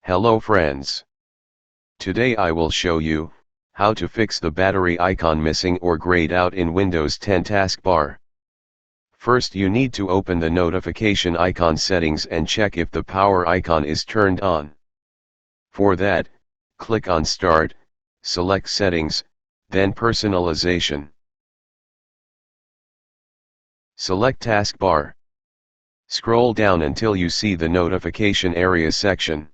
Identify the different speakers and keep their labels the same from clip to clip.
Speaker 1: Hello friends. Today I will show you how to fix the battery icon missing or grayed out in Windows 10 taskbar. First you need to open the notification icon settings and check if the power icon is turned on. For that, click on Start, select Settings, then Personalization. Select Taskbar. Scroll down until you see the notification area section.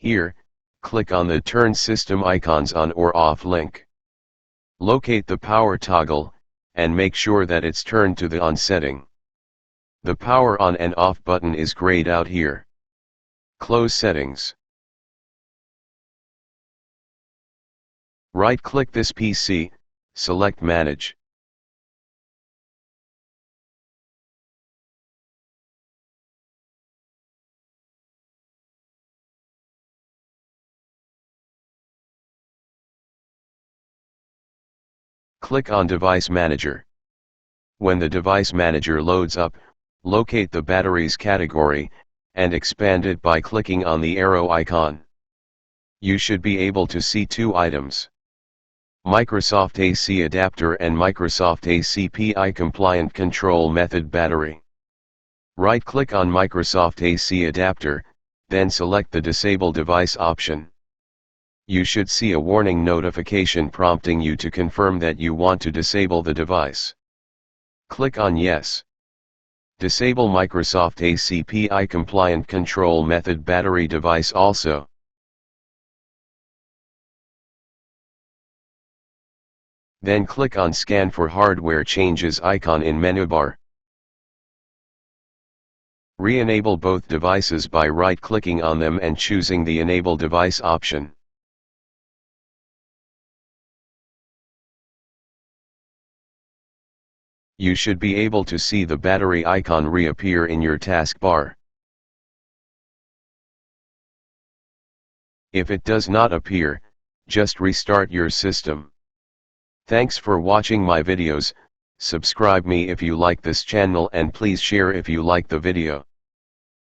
Speaker 1: Here, click on the Turn System Icons On or Off link. Locate the power toggle, and make sure that it's turned to the on setting. The power on and off button is grayed out here. Close Settings. Right-click this PC, select Manage. Click on Device Manager. When the Device Manager loads up, locate the batteries category, and expand it by clicking on the arrow icon. You should be able to see two items: Microsoft AC Adapter and Microsoft ACPI Compliant Control Method Battery. Right-click on Microsoft AC Adapter, then select the Disable Device option. You should see a warning notification prompting you to confirm that you want to disable the device. Click on Yes. Disable Microsoft ACPI Compliant Control Method Battery Device also. Then click on Scan for Hardware Changes icon in menu bar. Re-enable both devices by right-clicking on them and choosing the Enable Device option. You should be able to see the battery icon reappear in your taskbar. If it does not appear, just restart your system. Thanks for watching my videos. Subscribe me if you like this channel and please share if you like the video.